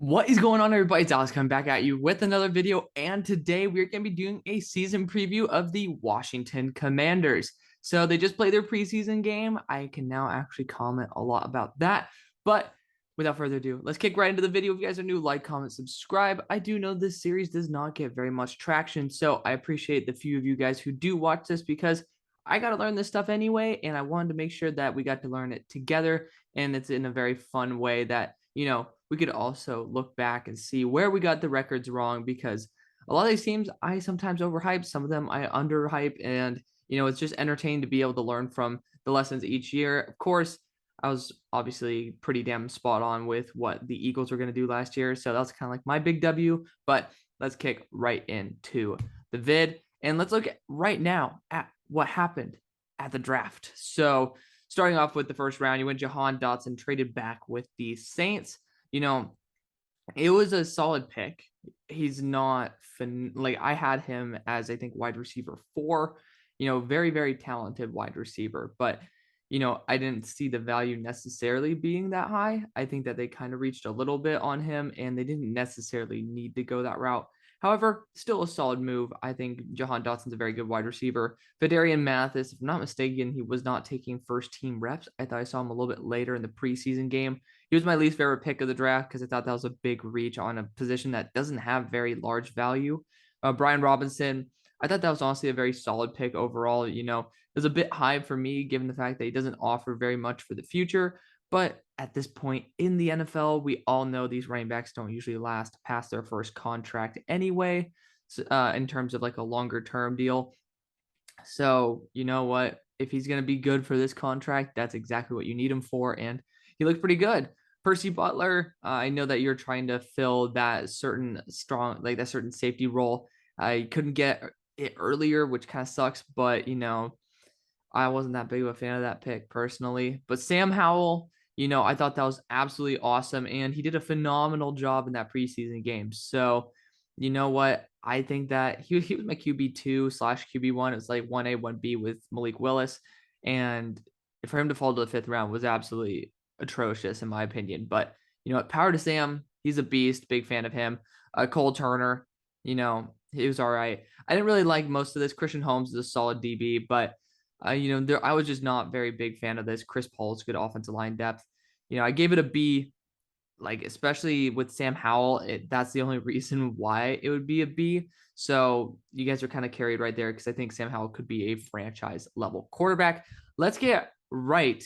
What is going on, everybody? It's Alex coming back at you with another video, and today we're going to be doing a season preview of the Washington Commanders. So they just played their preseason game. I can now actually comment a lot about that, but without further ado, let's kick right into the video. If you guys are new, like, comment, subscribe. I do know this series does not get very much traction, so I appreciate the few of you guys who do watch this because I got to learn this stuff anyway, and I wanted to make sure that we got to learn it together, and it's in a very fun way that we could also look back and see where we got the records wrong, because a lot of these teams I sometimes overhype, some of them I underhype, and it's just entertaining to be able to learn from the lessons each year. Of course, I was obviously pretty damn spot on with what the Eagles were going to do last year, so that's kind of like my big W. But let's kick right into the vid, and let's look at right now at what happened at the draft. So starting off with the first round, you went Johan Dotson, traded back with the Saints. It was a solid pick. He's not like I had him as I think wide receiver 4. Very very talented wide receiver, but I didn't see the value necessarily being that high. I think that they kind of reached a little bit on him, and they didn't necessarily need to go that route. However, still a solid move. I think Johan Dotson's a very good wide receiver. Phidarian Mathis, if I'm not mistaken, he was not taking first team reps. I thought I saw him a little bit later in the preseason game. He was my least favorite pick of the draft because I thought that was a big reach on a position that doesn't have very large value. Brian Robinson, I thought that was honestly a very solid pick overall. It was a bit high for me given the fact that he doesn't offer very much for the future. But at this point in the NFL, we all know these running backs don't usually last past their first contract anyway, in terms of like a longer term deal. So, you know what? If he's going to be good for this contract, that's exactly what you need him for. And he looked pretty good. Percy Butler, I know that you're trying to fill that certain that certain safety role. I couldn't get it earlier, which kind of sucks, but I wasn't that big of a fan of that pick personally. But Sam Howell, I thought that was absolutely awesome, and he did a phenomenal job in that preseason game. So, you know what? I think that he was my QB2/QB1. It was like 1A, 1B with Malik Willis. And for him to fall to the 5th round was absolutely atrocious, in my opinion. But, power to Sam. He's a beast. Big fan of him. Cole Turner, he was all right. I didn't really like most of this. Christian Holmes is a solid DB, but I was just not very big fan of this. Chris Paul's good offensive line depth. I gave it a B, like especially with Sam Howell. That's the only reason why it would be a B. So you guys are kind of carried right there because I think Sam Howell could be a franchise level quarterback. Let's get right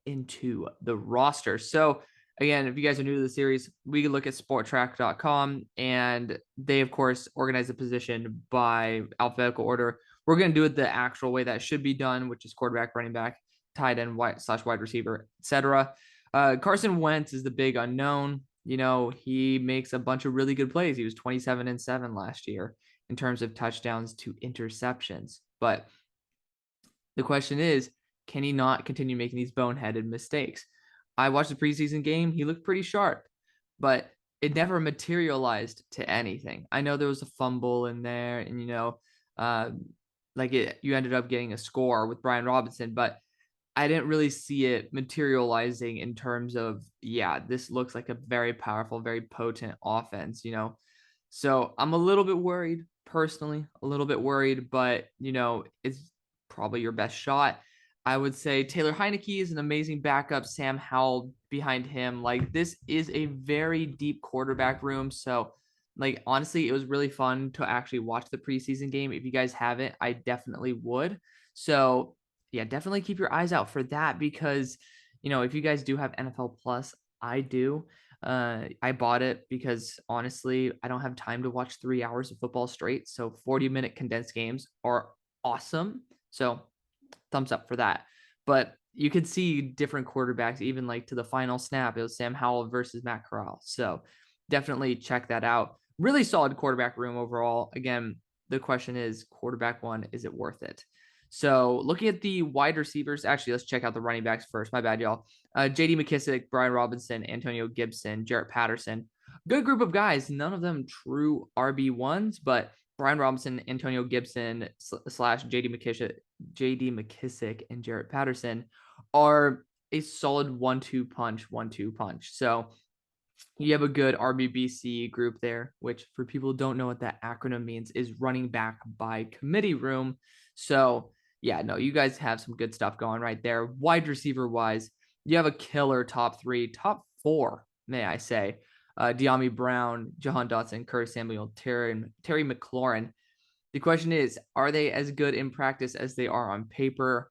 into the roster. So again, if you guys are new to the series, we can look at sporttrack.com, and they of course organize the position by alphabetical order. We're going to do it the actual way that should be done, which is quarterback, running back, tight end, wide receiver, etc. Carson Wentz is the big unknown. He makes a bunch of really good plays. He was 27-7 last year in terms of touchdowns to interceptions. But the question is, can he not continue making these boneheaded mistakes? I watched the preseason game. He looked pretty sharp, but it never materialized to anything. I know there was a fumble in there, and you ended up getting a score with Brian Robinson, but I didn't really see it materializing in terms of, this looks like a very powerful, very potent offense, So I'm a little bit worried, personally, a little bit worried, but, it's probably your best shot. I would say Taylor Heineke is an amazing backup. Sam Howell behind him. Like, this is a very deep quarterback room. So, like, honestly, it was really fun to actually watch the preseason game. If you guys haven't, I definitely would. So, yeah, definitely keep your eyes out for that because, if you guys do have NFL Plus, I do. I bought it because honestly, I don't have time to watch 3 hours of football straight. So 40-minute condensed games are awesome. So thumbs up for that. But you could see different quarterbacks, even like to the final snap. It was Sam Howell versus Matt Corral. So definitely check that out. Really solid quarterback room overall. Again, the question is quarterback one, is it worth it? So looking at the wide receivers, actually, let's check out the running backs first. My bad, y'all. J.D. McKissick, Brian Robinson, Antonio Gibson, Jarrett Patterson. Good group of guys. None of them true RB1s, but Brian Robinson, Antonio Gibson / J.D. McKissick, and Jarrett Patterson are a solid 1-2 punch. So You have a good RBBC group there, which for people who don't know what that acronym means is running back by committee room. So yeah, no, you guys have some good stuff going right there. Wide receiver wise, you have a killer top three, top four, may I say. De'Ami Brown, Johan Dotson, Curtis Samuel, Terry McLaurin. The question is, are they as good in practice as they are on paper?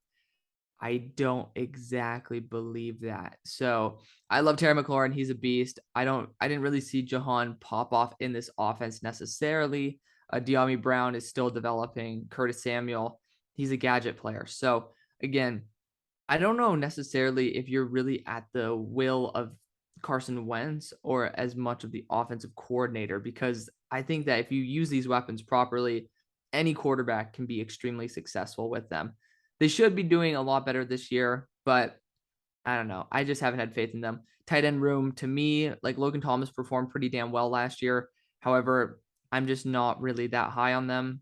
I don't exactly believe that. So I love Terry McLaurin. He's a beast. I didn't really see Jahan pop off in this offense necessarily. De'Ami Brown is still developing. Curtis Samuel, he's a gadget player. So again, I don't know necessarily if you're really at the will of Carson Wentz or as much of the offensive coordinator, because I think that if you use these weapons properly, any quarterback can be extremely successful with them. They should be doing a lot better this year, but I don't know. I just haven't had faith in them. Tight end room, to me, like Logan Thomas performed pretty damn well last year. However, I'm just not really that high on them.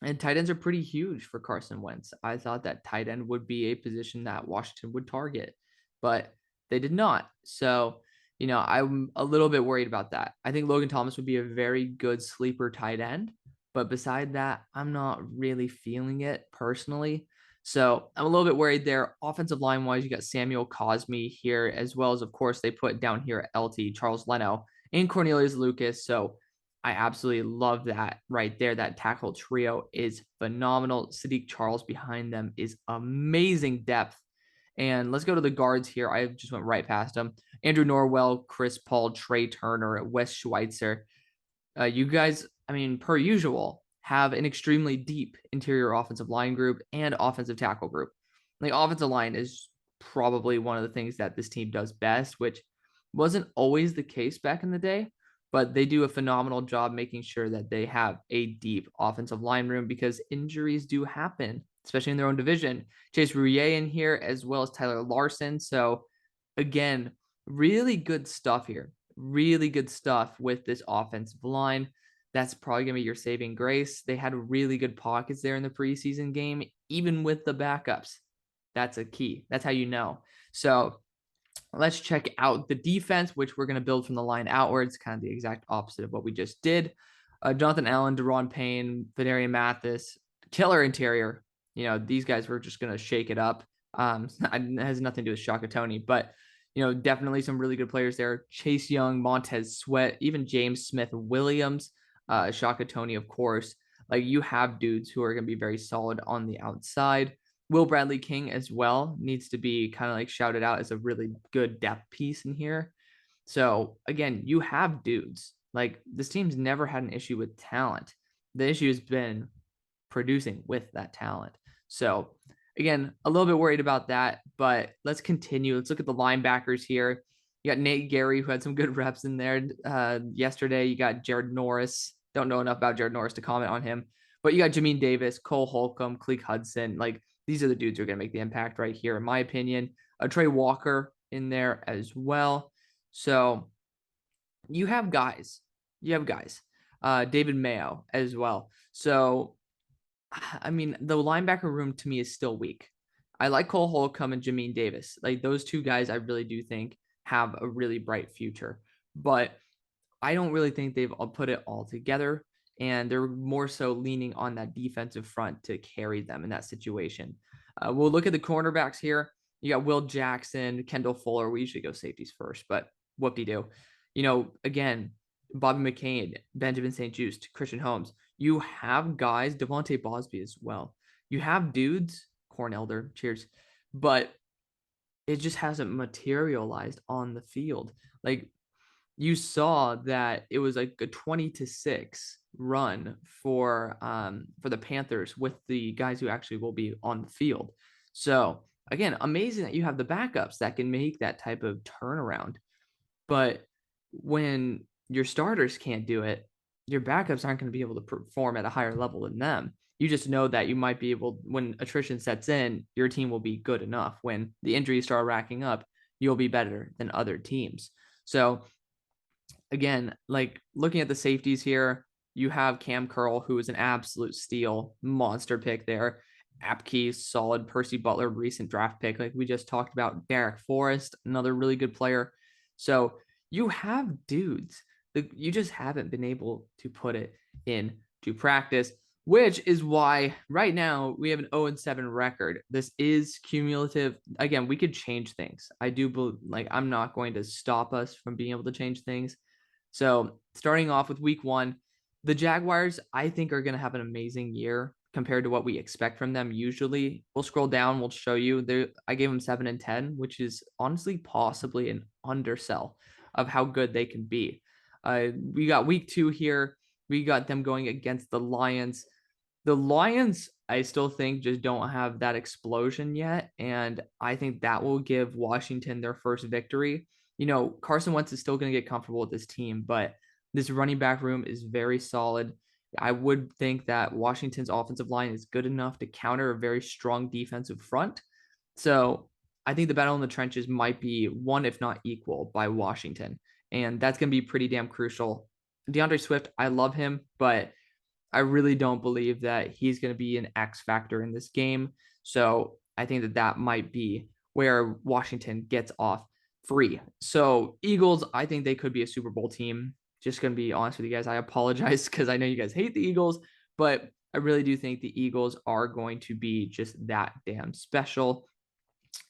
And tight ends are pretty huge for Carson Wentz. I thought that tight end would be a position that Washington would target, but they did not. So, I'm a little bit worried about that. I think Logan Thomas would be a very good sleeper tight end, but beside that, I'm not really feeling it personally. So I'm a little bit worried there. Offensive line wise, you got Samuel Cosme here, as well as, of course, they put down here LT, Charles Leno, and Cornelius Lucas. So I absolutely love that right there. That tackle trio is phenomenal. Sadiq Charles behind them is amazing depth. And let's go to the guards here. I just went right past them. Andrew Norwell, Chris Paul, Trey Turner, Wes Schweitzer. You guys, I mean, per usual, have an extremely deep interior offensive line group and offensive tackle group. The offensive line is probably one of the things that this team does best, which wasn't always the case back in the day, but they do a phenomenal job making sure that they have a deep offensive line room because injuries do happen, especially in their own division. Chase Rouillet in here, as well as Tyler Larson. So again, really good stuff here. Really good stuff with this offensive line. That's probably going to be your saving grace. They had really good pockets there in the preseason game, even with the backups. That's a key. That's how you know. So let's check out the defense, which we're going to build from the line outwards, kind of the exact opposite of what we just did. Jonathan Allen, Deron Payne, Vanarian Mathis, killer interior. These guys were just going to shake it up. It has nothing to do with Shakatoni, but definitely some really good players there. Chase Young, Montez Sweat, even James Smith Williams, Shakatoni, of course. Like you have dudes who are going to be very solid on the outside. Will Bradley King as well needs to be kind of like shouted out as a really good depth piece in here. So again, you have dudes. Like this team's never had an issue with talent. The issue has been producing with that talent. So again, a little bit worried about that, but let's continue. Let's look at the linebackers here. You got Nate Gary, who had some good reps in there yesterday. You got Jared Norris. Don't know enough about Jared Norris to comment on him, but you got Jamin Davis, Cole Holcomb, Cleek Hudson. Like these are the dudes who are going to make the impact right here, in my opinion. Trey Walker in there as well. So you have guys. David Mayo as well. So I mean, the linebacker room to me is still weak. I like Cole Holcomb and Jamin Davis. Like those two guys, I really do think have a really bright future. But I don't really think they've all put it all together. And they're more so leaning on that defensive front to carry them in that situation. We'll look at the cornerbacks here. You got Will Jackson, Kendall Fuller. We usually go safeties first, but whoop-de-doo. Again, Bobby McCain, Benjamin St. Juste, Christian Holmes. You have guys, Devontae Bosby as well. You have dudes, Corn Elder, cheers, but it just hasn't materialized on the field. Like you saw that it was like a 20-6 run for the Panthers with the guys who actually will be on the field. So again, amazing that you have the backups that can make that type of turnaround. But when your starters can't do it, your backups aren't going to be able to perform at a higher level than them. You just know that you might be able, when attrition sets in, your team will be good enough. When the injuries start racking up, you'll be better than other teams. So again, like looking at the safeties here, you have Cam Curl, who is an absolute steal, monster pick there. Apke, solid. Percy Butler, recent draft pick, like we just talked about. Derek Forrest, another really good player. So You have dudes. You just haven't been able to put it into practice, which is why right now we have an 0-7 record. This is cumulative. Again, we could change things. I do believe, like, I'm not going to stop us from being able to change things. So starting off with week 1, the Jaguars, I think, are going to have an amazing year compared to what we expect from them. Usually we'll scroll down. We'll show you there. I gave them 7-10, which is honestly possibly an undersell of how good they can be. We got week 2 here. We got them going against the Lions. The Lions, I still think, just don't have that explosion yet. And I think that will give Washington their first victory. Carson Wentz is still going to get comfortable with this team, but this running back room is very solid. I would think that Washington's offensive line is good enough to counter a very strong defensive front. So I think the battle in the trenches might be one, if not equal, by Washington. And that's going to be pretty damn crucial. DeAndre Swift, I love him, but I really don't believe that he's going to be an X factor in this game. So I think that might be where Washington gets off free. So Eagles, I think they could be a Super Bowl team. Just going to be honest with you guys. I apologize because I know you guys hate the Eagles, but I really do think the Eagles are going to be just that damn special.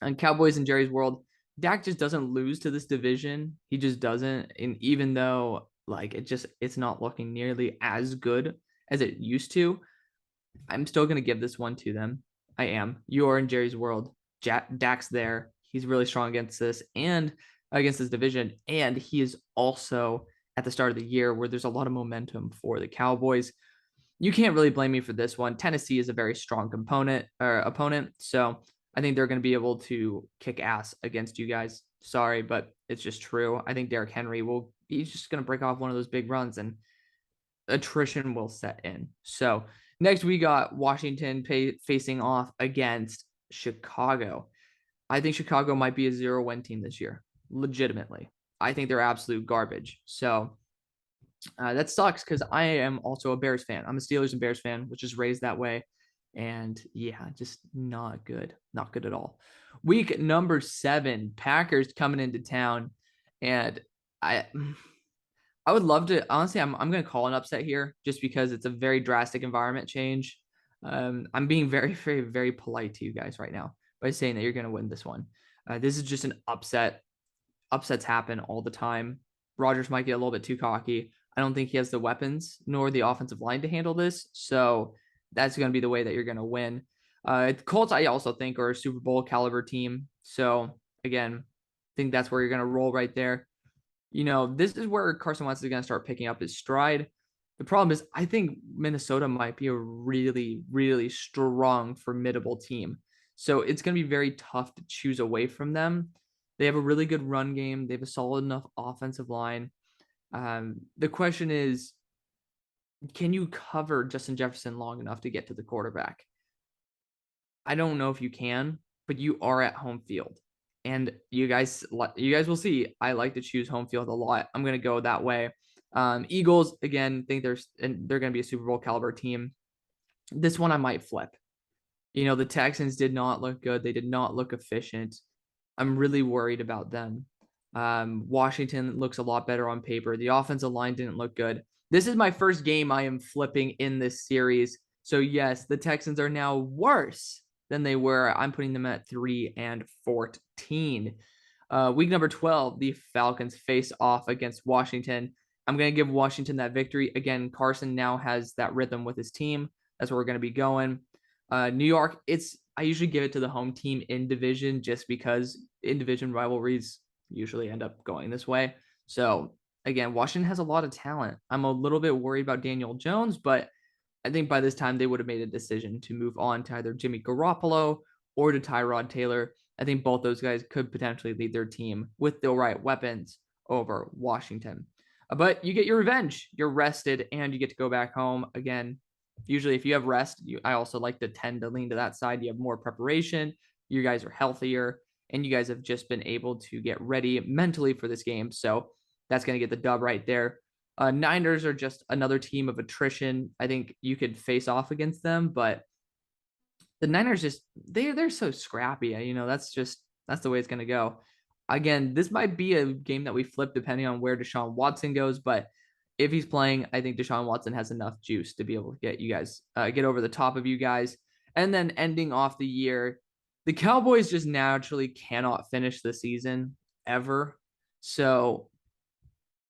And Cowboys in Jerry's world, Dak just doesn't lose to this division. He just doesn't. And even though it's not looking nearly as good as it used to, I'm still going to give this one to them. I am. You are in Jerry's world. Dak's there. He's really strong against this and against this division. And he is also at the start of the year where there's a lot of momentum for the Cowboys. You can't really blame me for this one. Tennessee is a very strong opponent. So I think they're going to be able to kick ass against you guys. Sorry, but it's just true. I think Derrick Henry he's just going to break off one of those big runs and attrition will set in. So next we got Washington facing off against Chicago. I think Chicago might be a 0-win team this year. Legitimately. I think they're absolute garbage. So that sucks because I am also a Bears fan. I'm a Steelers and Bears fan, which is raised that way. And yeah, just not good. Not good at all. Week number 7, Packers coming into town. And I would love to, honestly, I'm going to call an upset here just because it's a very drastic environment change. I'm being very, very, very polite to you guys right now by saying that you're going to win this one. This is just an upset. Upsets happen all the time. Rodgers might get a little bit too cocky. I don't think he has the weapons nor the offensive line to handle this. So that's going to be the way that you're going to win. Colts, I also think, are a Super Bowl caliber team. So again, I think that's where you're going to roll right there. This is where Carson Wentz is going to start picking up his stride. The problem is I think Minnesota might be a really, really strong, formidable team. So it's going to be very tough to choose away from them. They have a really good run game. They have a solid enough offensive line. The question is, can you cover Justin Jefferson long enough to get to the quarterback? I don't know if you can, but you are at home field. And you guys will see, I like to choose home field a lot. I'm going to go that way. Eagles, again, think they're going to be a Super Bowl caliber team. This one I might flip. The Texans did not look good. They did not look efficient. I'm really worried about them. Washington looks a lot better on paper. The offensive line didn't look good. This is my first game I am flipping in this series. So yes, the Texans are now worse than they were. I'm putting them at 3-14. Week number 12, the Falcons face off against Washington. I'm going to give Washington that victory. Again, Carson now has that rhythm with his team. That's where we're going to be going. New York, I usually give it to the home team in division just because in division rivalries usually end up going this way. So again, Washington has a lot of talent. I'm a little bit worried about Daniel Jones, but I think by this time they would have made a decision to move on to either Jimmy Garoppolo or to Tyrod Taylor. I think both those guys could potentially lead their team with the right weapons over Washington. But you get your revenge. You're rested and you get to go back home. Again, usually if you have rest, I also like to tend to lean to that side. You have more preparation. You guys are healthier and you guys have just been able to get ready mentally for this game. So that's going to get the dub right there. Niners are just another team of attrition. I think you could face off against them, but the Niners they're so scrappy. That's the way it's going to go. again, this might be a game that we flip depending on where Deshaun Watson goes, but if he's playing, I think Deshaun Watson has enough juice to be able to get you guys, get over the top of you guys. And then ending off the year, the Cowboys just naturally cannot finish the season ever. So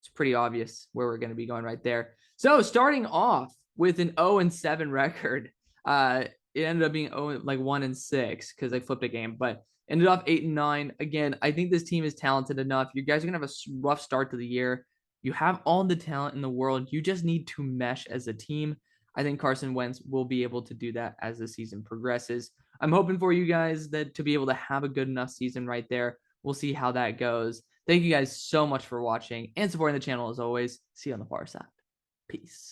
it's pretty obvious where we're going to be going right there. So starting off with an 0-7 record, it ended up being 1-6 because they flipped a game, but ended off 8-9. Again, I think this team is talented enough. You guys are gonna have a rough start to the year. You have all the talent in the world. You just need to mesh as a team. I think Carson Wentz will be able to do that as the season progresses. I'm hoping for you guys that to be able to have a good enough season right there. We'll see how that goes. Thank you guys so much for watching and supporting the channel as always. See you on the far side. Peace.